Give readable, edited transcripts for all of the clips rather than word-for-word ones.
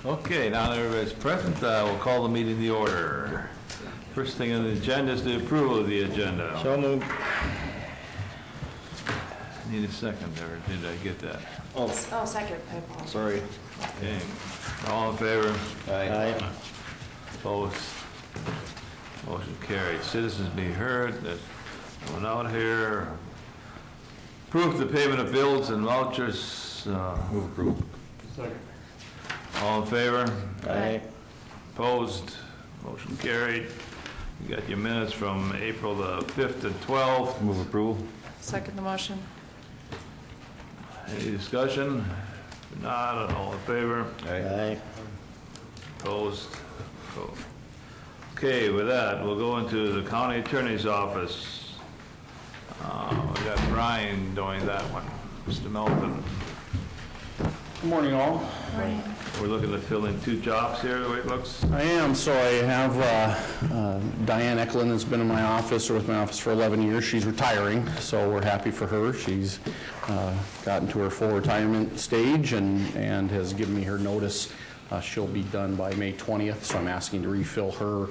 Okay, now that everybody's present, we'll call the meeting to order. First thing on the agenda is the approval of the agenda. So moved. Need a second, or did I get that? Oh, second. I apologize. Sorry. Okay, all in favor? Aye. Opposed? Motion carried. Citizens be heard. There's no one out here. Approve the payment of bills and vouchers. Move approval. Second. All in favor? Aye. Opposed? Motion carried. You got your minutes from April the 5th and 12th. Move approval. Second the motion. Any discussion? If not, all in favor? Aye. Opposed? Opposed. Okay, with that, we'll go into the county attorney's office. We got Brian doing that one. Mr. Melton. Good morning, all. Morning. We're looking to fill in 2 jobs here, the way it looks. I am. So I have Diane Eklund that's been in my office, or with my office for 11 years. She's retiring, so we're happy for her. She's gotten to her full retirement stage and has given me her notice. She'll be done by May 20th, so I'm asking to refill her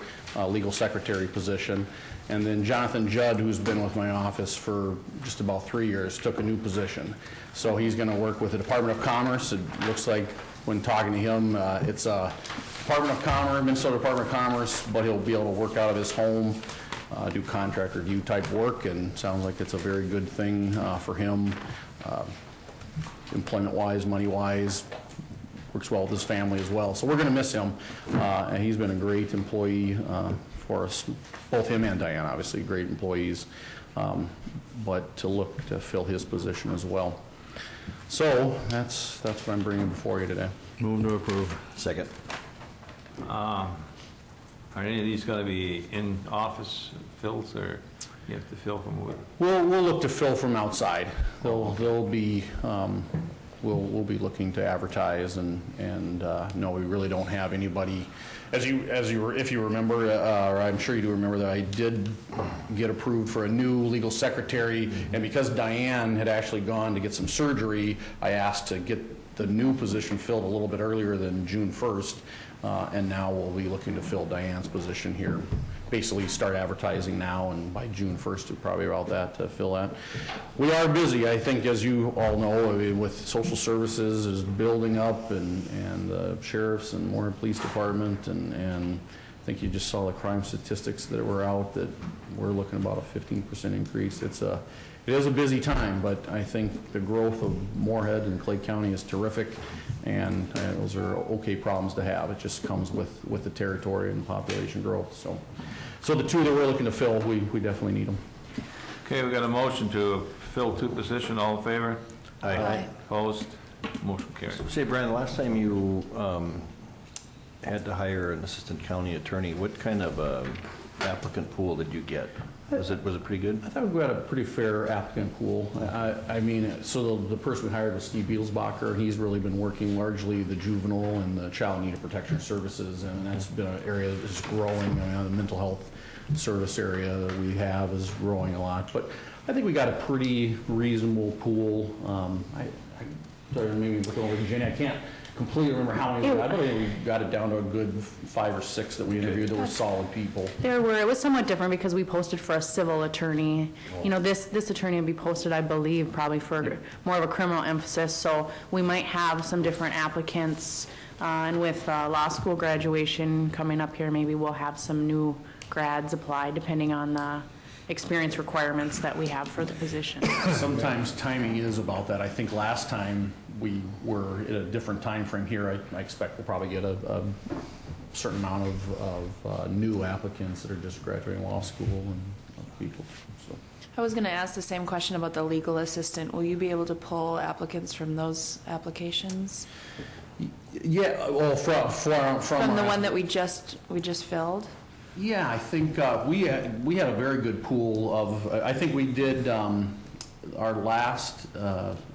legal secretary position. And then Jonathan Judd, who's been with my office for just about 3 years, took a new position. So he's going to work with the Department of Commerce. It looks like when talking to him, it's a Department of Commerce, Minnesota Department of Commerce, but he'll be able to work out of his home, do contract review type work, and sounds like it's a very good thing for him, employment-wise, money-wise. Works well with his family as well. So we're going to miss him, and he's been a great employee for us, both him and Diane, obviously, great employees, but to look to fill his position as well. So that's what I'm bringing before you today. Move to approve. Second. Are any of these going to be in office fills, or you have to fill from where? We'll look to fill from outside. They'll be we'll be looking to advertise and no, we really don't have anybody. If you remember, or I'm sure you do remember, that I did get approved for a new legal secretary, and because Diane had actually gone to get some surgery, I asked to get the new position filled a little bit earlier than June 1st, and now we'll be looking to fill Diane's position here. Basically start advertising now, and by June 1st, we're probably about that to fill that. We are busy, I think, as you all know, with social services is building up, and the sheriffs and Warren Police Department, and I think you just saw the crime statistics that were out, that we're looking about a 15% increase. It is a busy time, but I think the growth of Moorhead and Clay County is terrific, and those are okay problems to have. It just comes with the territory and population growth. So the 2 that we're looking to fill, we definitely need them. Okay, we got a motion to fill 2 positions. All in favor? Aye. Opposed? Motion carried. Say, Brian, last time you had to hire an assistant county attorney, what kind of applicant pool did you get? Was it pretty good? I thought we had a pretty fair applicant pool. I mean, so the person we hired was Steve Bielsbacher, and he's really been working largely the juvenile and the child need protection services, and that's been an area that is growing. I mean, the mental health service area that we have is growing a lot, but I think we got a pretty reasonable pool. Maybe looking over to Jenny, I can't completely remember how many we got. I think we got it down to a good 5 or 6 that we interviewed that were solid people. It was somewhat different because we posted for a civil attorney. You know, this attorney will be posted, I believe, probably for more of a criminal emphasis, so we might have some different applicants. And with law school graduation coming up here, maybe we'll have some new grads apply depending on the experience requirements that we have for the position. Sometimes timing is about that. I think last time we were at a different time frame here. I expect we'll probably get a certain amount of new applicants that are just graduating law school and people. So. I was going to ask the same question about the legal assistant. Will you be able to pull applicants from those applications? Yeah, well, from the one that we just filled? Yeah, I think we had a very good pool of. I think we did our last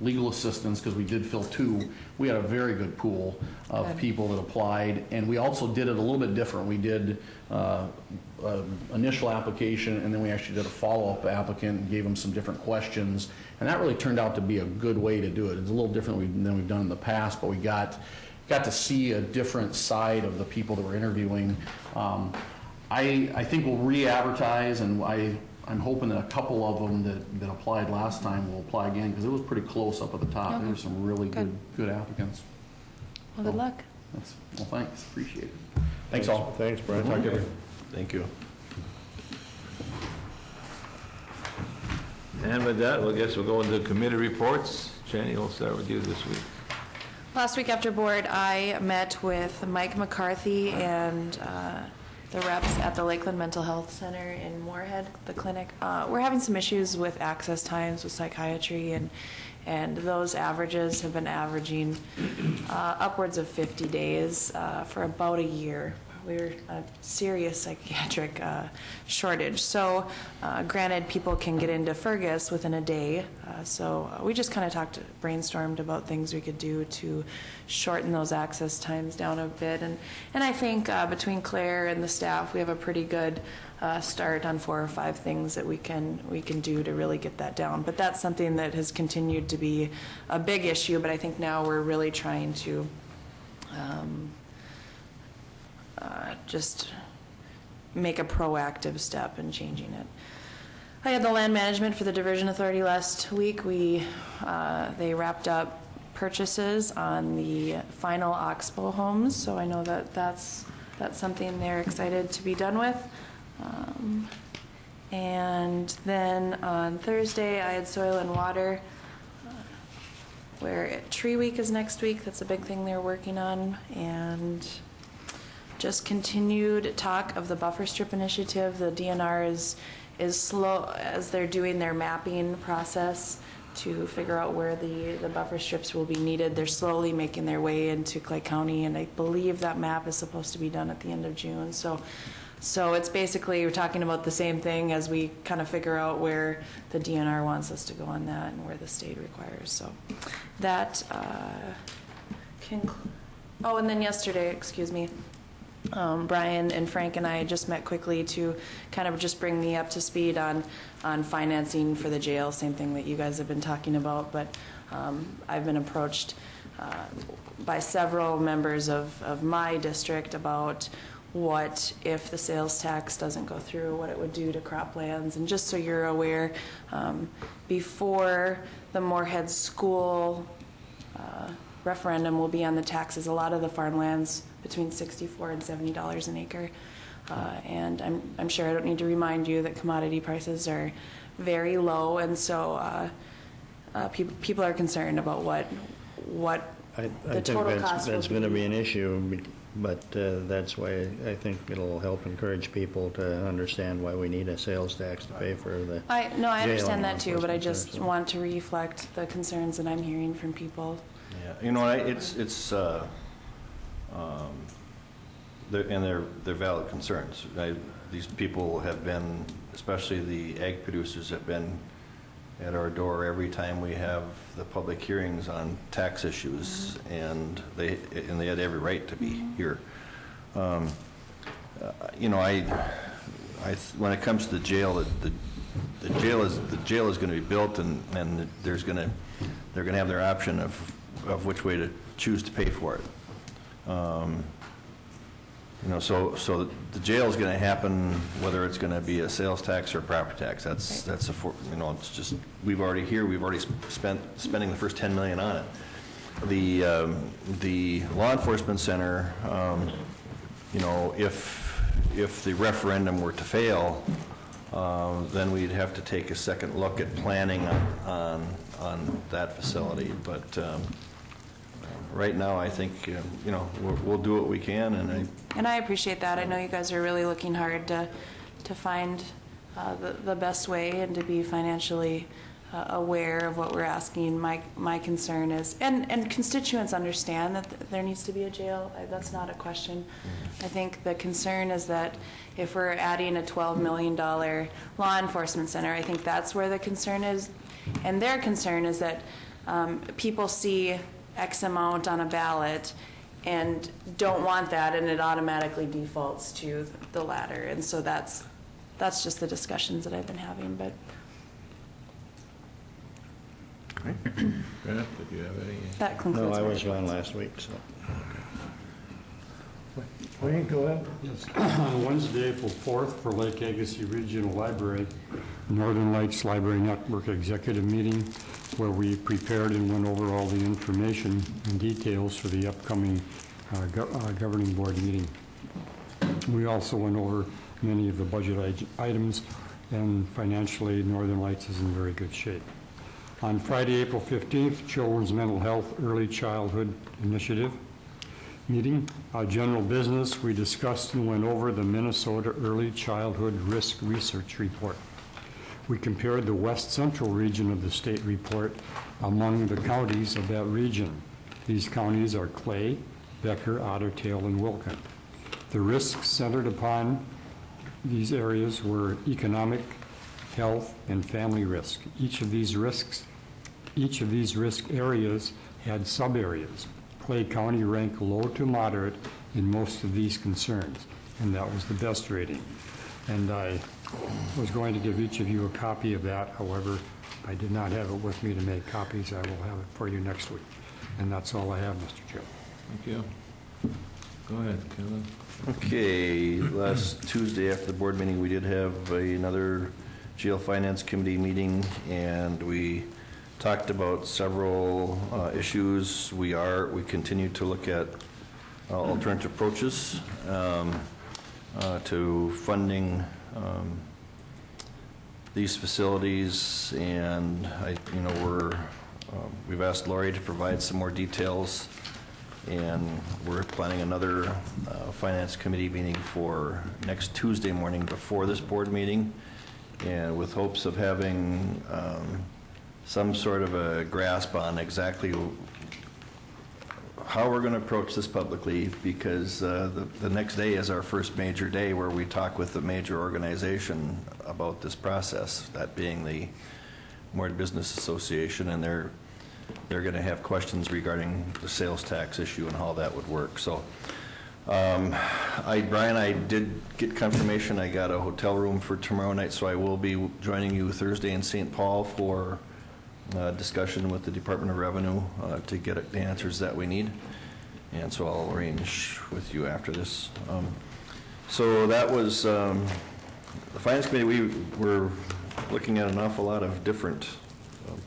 legal assistants, because we did fill 2. We had a very good pool of people that applied, and we also did it a little bit different. We did initial application, and then we actually did a follow-up applicant and gave them some different questions, and that really turned out to be a good way to do it. It's a little different than we've done in the past, but we got got to see a different side of the people that we're interviewing. I think we'll re-advertise, and I'm hoping that a couple of them that applied last time will apply again, because it was pretty close up at the top. Okay. There were some really good applicants. Well, good luck. Well, thanks, appreciate it. Thanks all. Thanks, Brian. Talk to you. Thank you. And with that, I guess we'll go into committee reports. Jenny, we'll start with you this week. Last week after board, I met with Mike McCarthy and the reps at the Lakeland Mental Health Center in Moorhead, the clinic. We're having some issues with access times with psychiatry, and those averages have been averaging upwards of 50 days for about a year. We're a serious psychiatric shortage. So granted, people can get into Fergus within a day. So we just kind of brainstormed about things we could do to shorten those access times down a bit. And I think between Claire and the staff, we have a pretty good start on 4 or 5 things that we can do to really get that down. But that's something that has continued to be a big issue. But I think now we're really trying to just make a proactive step in changing it. I had the land management for the Diversion Authority last week. They wrapped up purchases on the final Oxbow homes, so I know that that's something they're excited to be done with. And then on Thursday, I had soil and water, where Tree Week is next week. That's a big thing they're working on, and just continued talk of the buffer strip initiative. The DNR is slow as they're doing their mapping process to figure out where the buffer strips will be needed. They're slowly making their way into Clay County, and I believe that map is supposed to be done at the end of June. So it's basically, we're talking about the same thing as we kind of figure out where the DNR wants us to go on that and where the state requires. So that oh, and then yesterday, excuse me, Brian and Frank and I just met quickly to kind of just bring me up to speed on financing for the jail, same thing that you guys have been talking about. But I've been approached by several members of my district about what if the sales tax doesn't go through, what it would do to croplands. And just so you're aware, before the Moorhead School referendum will be on the taxes, a lot of the farmlands between $64 and $70 an acre. And I'm sure I don't need to remind you that commodity prices are very low, and so people are concerned about what the total cost will be. That's going to be an issue, but that's why I think it'll help encourage people to understand why we need a sales tax to pay for the I understand jail that too, but I enforcement just system. want to reflect the concerns that I'm hearing from people. Yeah, you know, they're valid concerns. These people have been, especially the ag producers, have been at our door every time we have the public hearings on tax issues, and they had every right to be here. You know, when it comes to the jail, the jail is going to be built, and they're going to have their option of which way to choose to pay for it. You know, so the jail is going to happen whether it's going to be a sales tax or a property tax. You know, it's just we've already spending the first $10 million on it. The law enforcement center, you know, if the referendum were to fail, then we'd have to take a second look at planning on that facility. But right now, I think you know, we'll do what we can, And I appreciate that. I know you guys are really looking hard to find the best way and to be financially aware of what we're asking. My concern is, and constituents understand that there needs to be a jail. That's not a question. I think the concern is that if we're adding a $12 million law enforcement center, I think that's where the concern is. And their concern is that people see X amount on a ballot and don't want that, and it automatically defaults to the latter. And so that's just the discussions that I've been having. But Grant, did you have any? That concludes No, I my was reports. gone last week, so. Wayne, go ahead. Yes, on Wednesday, April 4th, for Lake Agassiz Regional Library, Northern Lights Library Network Executive Meeting, where we prepared and went over all the information and details for the upcoming governing board meeting. We also went over many of the budget items, and financially, Northern Lights is in very good shape. On Friday, April 15th, Children's Mental Health Early Childhood Initiative meeting. General business, we discussed and went over the Minnesota Early Childhood Risk Research Report. We compared the west central region of the state report among the counties of that region. These counties are Clay, Becker, Otter Tail, and Wilkin. The risks centered upon these areas were economic, health, and family risk. Each of these risk areas had sub-areas. Clay County ranked low to moderate in most of these concerns, and that was the best rating. And I was going to give each of you a copy of that. However, I did not have it with me to make copies. I will have it for you next week. And that's all I have, Mr. Chair. Thank you. Go ahead, Kevin. Okay, last Tuesday after the board meeting, we did have another jail finance committee meeting, and we talked about several issues. We continue to look at alternative approaches to funding these facilities, and we've asked Lori to provide some more details, and we're planning another finance committee meeting for next Tuesday morning before this board meeting, and with hopes of having some sort of a grasp on exactly how we're going to approach this publicly, because the next day is our first major day where we talk with the major organization about this process, that being the Morehead Business Association, and they're going to have questions regarding the sales tax issue and how that would work. So, Brian, I did get confirmation. I got a hotel room for tomorrow night, so I will be joining you Thursday in St. Paul for discussion with the Department of Revenue to get the answers that we need. And so I'll arrange with you after this. So that was the Finance Committee. We were looking at an awful lot of different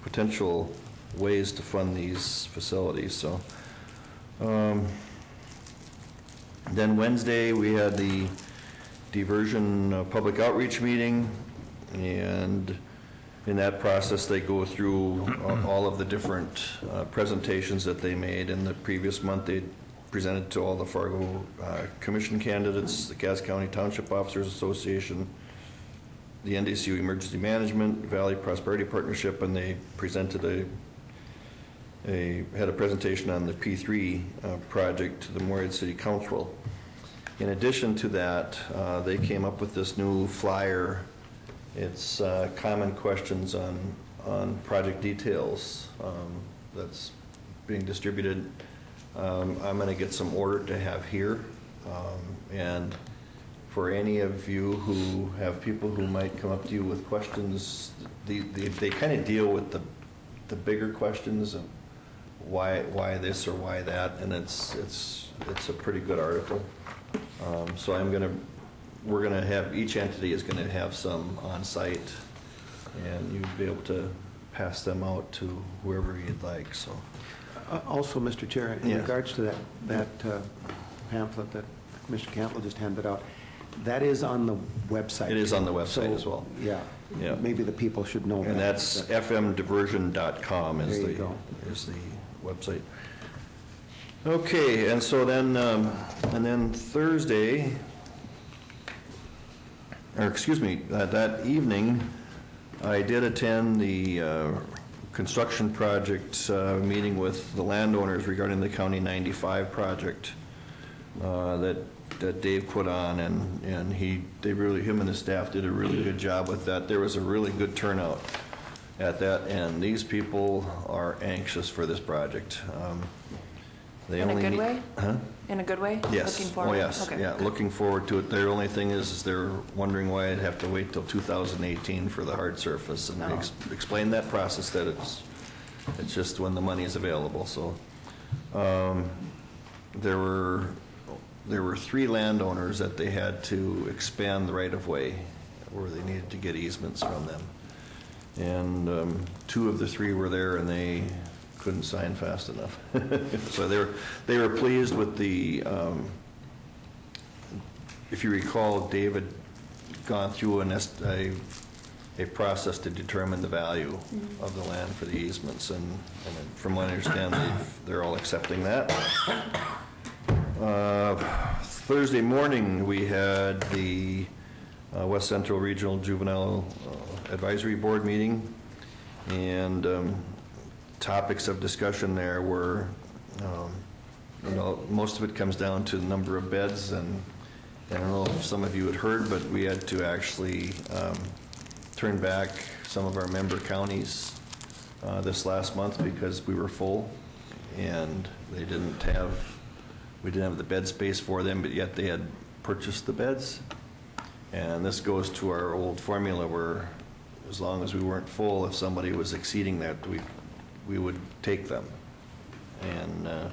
potential ways to fund these facilities. So then Wednesday we had the diversion public outreach meeting, and in that process they go through all of the different presentations that they made. In the previous month they presented to all the Fargo Commission candidates, the Cass County Township Officers Association, the NDCU Emergency Management, Valley Prosperity Partnership, and they presented had a presentation on the P3 project to the Morehead City Council. In addition to that, they came up with this new flyer. It's common questions on project details that's being distributed. I'm going to get some ordered to have here, and for any of you who have people who might come up to you with questions, they kind of deal with the bigger questions of why this or why that, and it's a pretty good article. So we're going to have, each entity is going to have some on site, and you'll be able to pass them out to whoever you'd like. So also, Mr. Chair, in Yes. regards to that pamphlet that Mr. Campbell just handed out, that is on the website. It is on the website So, as well. Yeah. Yeah. Maybe the people should know that. And that's fmdiversion.com is There you go. the website. Okay, and so then, and then Thursday, or excuse me, that evening, I did attend the construction project meeting with the landowners regarding the County 95 project that Dave put on, and him and his staff did a really good job with that. There was a really good turnout at that, and these people are anxious for this project. They In a only good need- way? Huh? In a good way? Yes. Looking forward? Oh, yes. Okay. Yeah, looking forward to it. Their only thing is they're wondering why I'd have to wait till 2018 for the hard surface, and No. explain that process, that It's just when the money is available, so. There were 3 landowners that they had to expand the right-of-way where they needed to get easements from them. And 2 of the 3 were there and they couldn't sign fast enough. So they were pleased with the, if you recall, David gone through a process to determine the value of the land for the easements, and from what I understand, they're all accepting that. Thursday morning, we had the West Central Regional Juvenile Advisory Board meeting, and topics of discussion there were, most of it comes down to the number of beds, and I don't know if some of you had heard, but we had to actually turn back some of our member counties this last month because we were full, and we didn't have the bed space for them, but yet they had purchased the beds. And this goes to our old formula where as long as we weren't full, if somebody was exceeding that, we would take them. And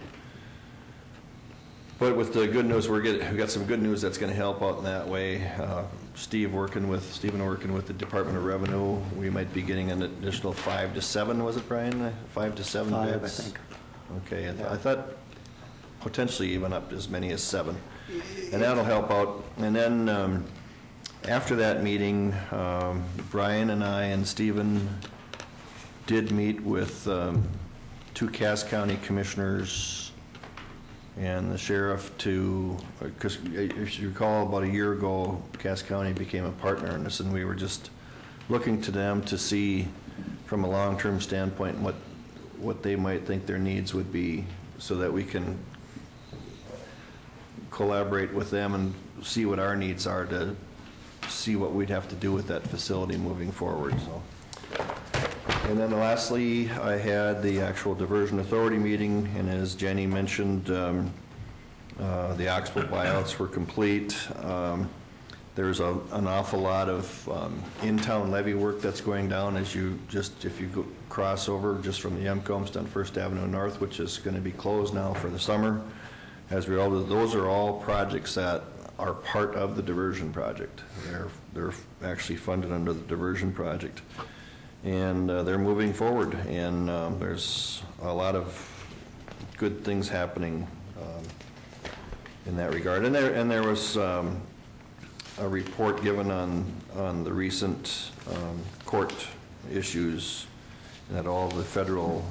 but with the good news, we got some good news that's going to help out in that way. Stephen working with the Department of Revenue, we might be getting an additional 5 to 7. Was it, Brian? 5 to 7 5, beds. I think. Okay, I thought potentially even up to as many as 7, and that'll help out. And then after that meeting, Brian and I and Stephen did meet with 2 Cass County commissioners and the sheriff because if you recall, about a year ago, Cass County became a partner in this, and we were just looking to them to see from a long-term standpoint what they might think their needs would be, so that we can collaborate with them and see what our needs are to see what we'd have to do with that facility moving forward. So. And then lastly, I had the actual diversion authority meeting, and as Jenny mentioned, the Oxbow buyouts were complete. There's an awful lot of in-town levy work that's going down if you go cross over just from the Yemcombs down First Avenue North, which is going to be closed now for the summer. Those are all projects that are part of the diversion project. They're actually funded under the diversion project. And they're moving forward, and there's a lot of good things happening in that regard. And there was a report given on the recent court issues, that all the federal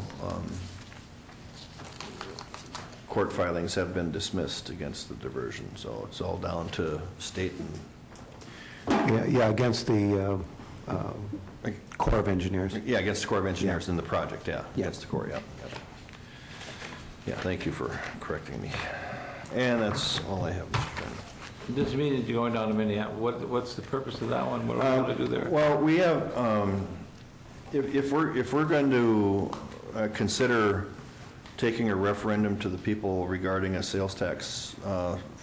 court filings have been dismissed against the diversion. So it's all down to state and Against the Corps of Engineers. Yeah, against the Corps of Engineers in the project, Yeah. against the Corps, yeah. Yeah, thank you for correcting me. And that's all I have, Mr. Chairman. This meeting, you're going down to Minneapolis, what's the purpose of that one? What are we going to do there? Well, we have, if we're going to consider taking a referendum to the people regarding a sales tax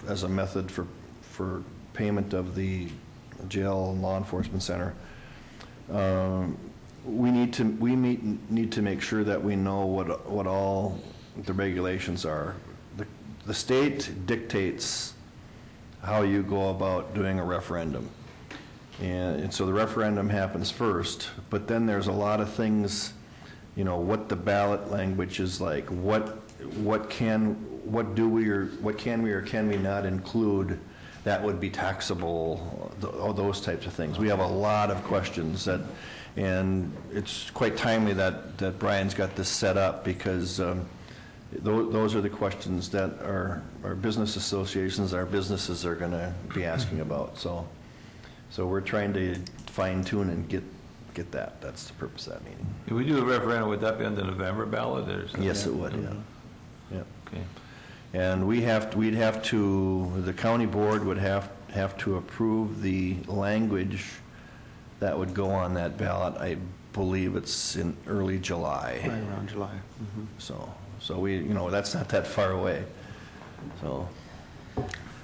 as a method for payment of the jail and law enforcement center, we need to make sure that we know what all the regulations are. The state dictates how you go about doing a referendum, and so the referendum happens first. But then there's a lot of things, what the ballot language is like, what can we or can we not include that would be taxable, all those types of things. We have a lot of questions and it's quite timely that Brian's got this set up, because those are the questions that our business associations, our businesses are going to be asking about. So we're trying to fine tune and get that. That's the purpose of that meeting. If we do a referendum, would that be on the November ballot or something? Yes, it would. Yeah. Okay. And the county board would have to approve the language that would go on that ballot. I believe it's in early July. Right around July. Mm-hmm. So we, that's not that far away. So,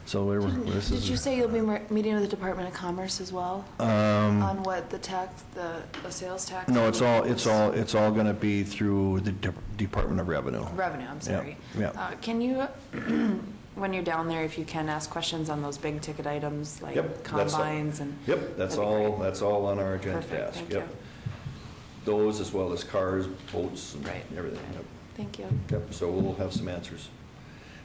So this Did you is, say you'll be meeting with the Department of Commerce as well? On what the tax, the sales tax? no, it's all going to be through the Department of Revenue. Revenue, I'm sorry. yeah. Can you, when you're down there, if you can, ask questions on those big ticket items like Yep, that's all. combines and? Yep, that's That'd be all, great. that's all on our agenda Perfect, task. thank Yep. you. Those as well as cars, boats, and Right. everything. Yep. Thank you. Yep, so we'll have some answers.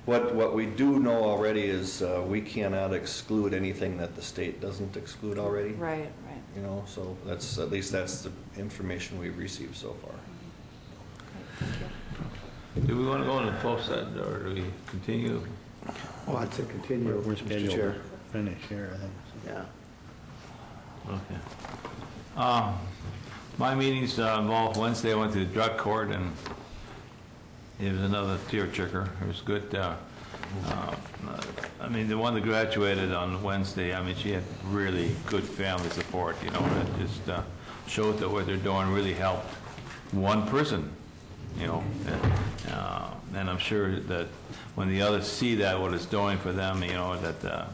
What we do know already is we cannot exclude anything that the state doesn't exclude already. Right. You know, so that's, at least that's the information we've received so far. Great, thank you. Do we want to go into closed session, or do we continue? Well, it's a continue, We're Mr. scheduled Chair. to finish here, I think. Yeah. Okay. My meetings involved Wednesday, I went to the drug court, and it was another tearjerker. It was good. I mean, the one that graduated on Wednesday, I mean, she had really good family support, you know, and it just showed that what they're doing really helped one person, you know. And I'm sure that when the others see that, what it's doing for them, you know, that,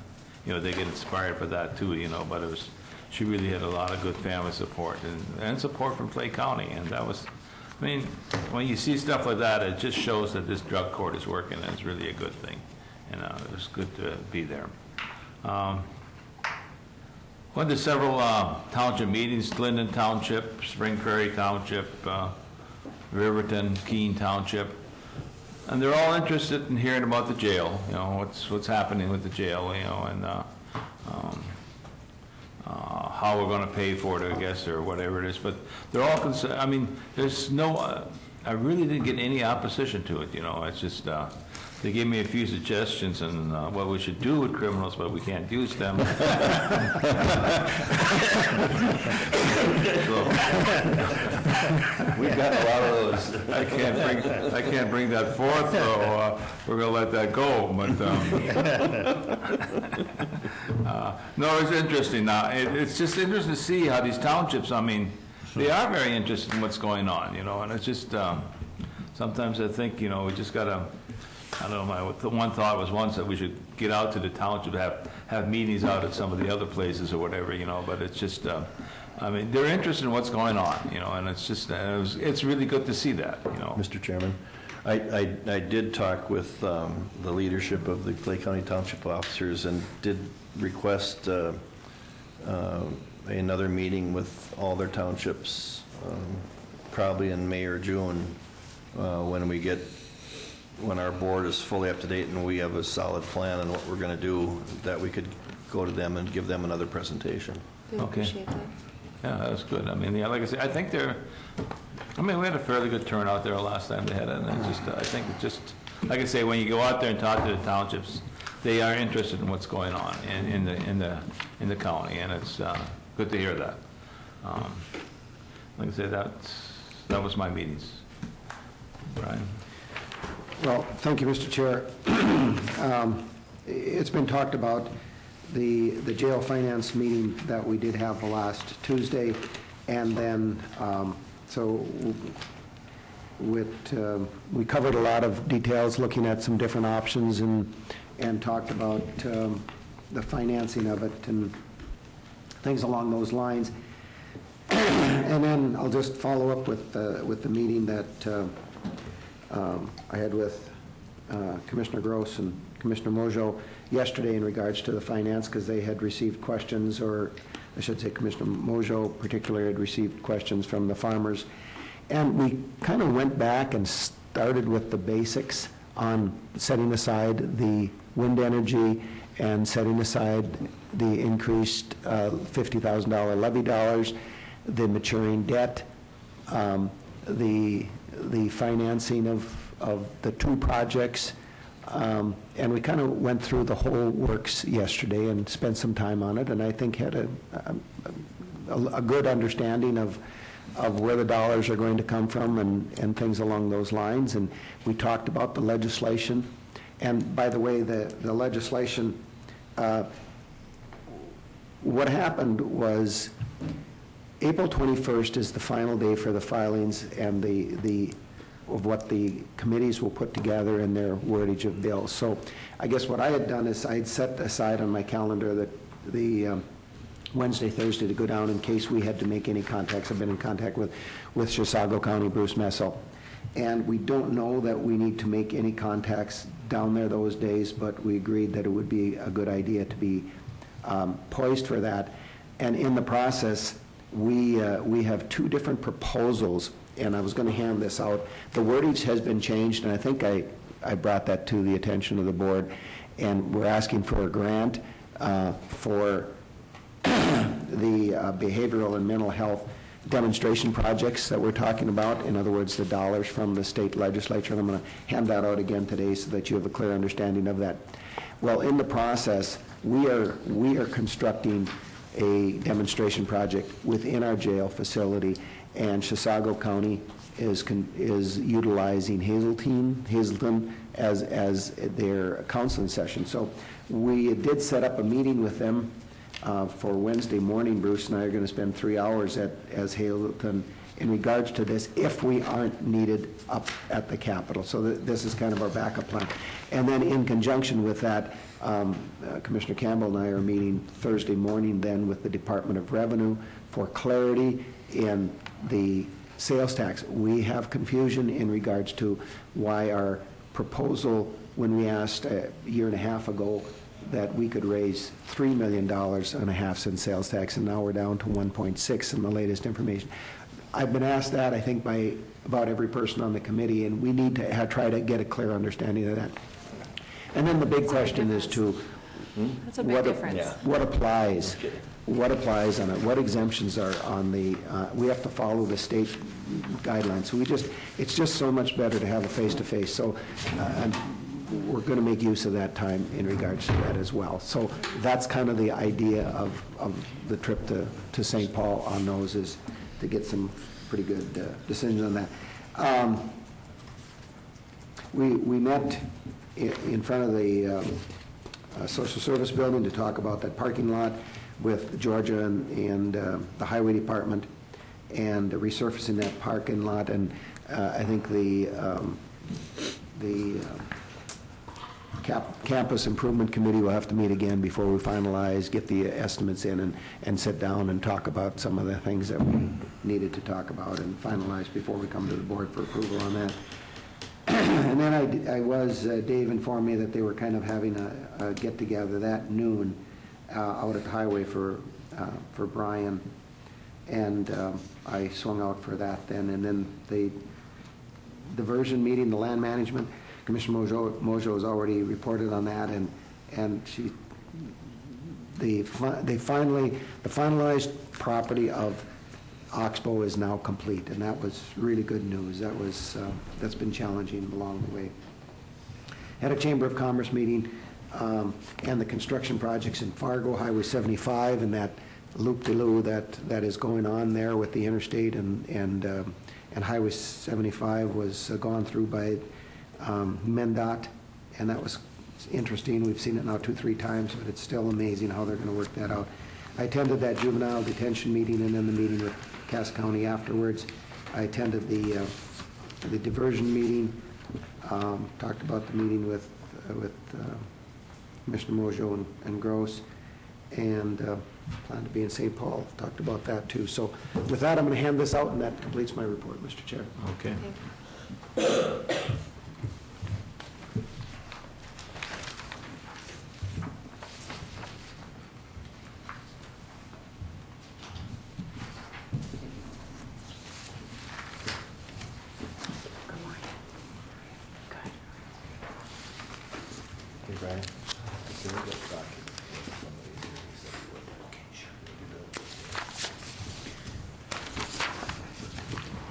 you know, they get inspired by that too, you know, but it was, she really had a lot of good family support and support from Clay County, and that was, I mean, when you see stuff like that, it just shows that this drug court is working, and it's really a good thing, and it was good to be there. Went to several township meetings, Linden Township, Spring Prairie Township, Riverton, Keene Township, and they're all interested in hearing about the jail, you know, what's happening with the jail, you know, and how we're going to pay for it, I guess, or whatever it is. But they're all concerned. I mean, there's no, I really didn't get any opposition to it, you know. It's just, they gave me a few suggestions on what we should do with criminals, but we can't use them. We've got a lot of those. I can't bring that forth, so we're going to let that go. But no, it's interesting. Now it's just interesting to see how these townships. I mean, they are very interested in what's going on, you know. And it's just sometimes I think, you know, we just got to. I don't know. One thought was once that we should get out to the township, have meetings out at some of the other places or whatever, you know. But it's just. I mean, they're interested in what's going on, you know, and it's just, it's really good to see that, you know. Mr. Chairman, I did talk with the leadership of the Clay County Township officers and did request another meeting with all their townships, probably in May or June, when our board is fully up to date and we have a solid plan on what we're going to do, that we could go to them and give them another presentation. We Okay. appreciate that. Yeah, that was good. I mean, yeah, like I said, I think we had a fairly good turnout there last time they had it, and it's just, I think it's just, like I say, when you go out there and talk to the townships, they are interested in what's going on in the county, and it's good to hear that. Like I said, that was my meetings. Brian? Well, thank you, Mr. Chair. It's been talked about, the jail finance meeting that we did have the last Tuesday, and then, we covered a lot of details, looking at some different options, and talked about the financing of it and things along those lines. And then I'll just follow up with the meeting that I had with Commissioner Gross and Commissioner Mojo yesterday in regards to the finance, because they had received questions, or I should say Commissioner Mojo particularly had received questions from the farmers. And we kind of went back and started with the basics on setting aside the wind energy and setting aside the increased $50,000 levy dollars, the maturing debt, the financing of the two projects, and we kind of went through the whole works yesterday and spent some time on it, and I think had a good understanding of where the dollars are going to come from and things along those lines. And we talked about the legislation. And by the way, the legislation, what happened was April 21st is the final day for the filings, and the what the committees will put together in their wordage of bills. So I guess what I had done is I had set aside on my calendar the Wednesday, Thursday to go down in case we had to make any contacts. I've been in contact with Chisago County, Bruce Messel. And we don't know that we need to make any contacts down there those days, but we agreed that it would be a good idea to be poised for that. And in the process, we have two different proposals, and I was going to hand this out. The wordage has been changed, and I think I brought that to the attention of the board, and we're asking for a grant for the behavioral and mental health demonstration projects that we're talking about. In other words, the dollars from the state legislature. And I'm going to hand that out again today so that you have a clear understanding of that. Well, in the process, we are constructing a demonstration project within our jail facility, and Chisago County is utilizing Hazelton as their counseling session. So we did set up a meeting with them for Wednesday morning. Bruce and I are going to spend 3 hours as Hazelton in regards to this if we aren't needed up at the Capitol. So this is kind of our backup plan. And then in conjunction with that, Commissioner Campbell and I are meeting Thursday morning then with the Department of Revenue for clarity in the sales tax. We have confusion in regards to why our proposal, when we asked a year and a half ago that we could raise $3 million and a half in sales tax, and now we're down to 1.6 in the latest information. I've been asked that, I think, by about every person on the committee, and we need to try to get a clear understanding of that. And then the big question is to That's a big difference. what applies. What applies on it? What exemptions are on the? We have to follow the state guidelines. So it's just so much better to have a face-to-face. So we're going to make use of that time in regards to that as well. So that's kind of the idea of the trip to St. Paul on those, is to get some pretty good decisions on that. We met in front of the Social Service Building to talk about that parking lot with Georgia and the Highway Department, and resurfacing that parking lot. And I think the Campus Improvement Committee will have to meet again before we finalize, get the estimates in, and sit down and talk about some of the things that we needed to talk about and finalize before we come to the board for approval on that. And then Dave informed me that they were kind of having a get-together that noon out at the highway for Brian, and I swung out for that then. And then the diversion meeting, the land management, Commissioner Mojo has already reported on that, and the finalized property of Oxbow is now complete, and that was really good news. That's been challenging along the way. Had a Chamber of Commerce meeting, and the construction projects in Fargo, Highway 75, and that loop-de-loo that is going on there with the interstate, and Highway 75 was gone through by MnDOT, and that was interesting. We've seen it now 2-3 times, but it's still amazing how they're going to work that out. I attended that juvenile detention meeting, and then the meeting with Cass County afterwards. I attended the diversion meeting, talked about the meeting with Commissioner Mojo and Gross, and plan to be in St. Paul. Talked about that too. So with that, I'm going to hand this out, and that completes my report, Mr. Chair. Okay.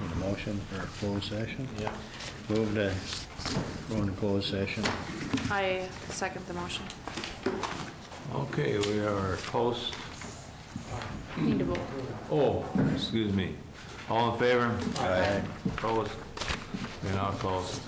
Need a motion for a closed session? Yeah. Move to go into closed session. I second the motion. Okay, we are post, Need to vote. oh, excuse me. All in favor? Aye. Opposed? We're now closed.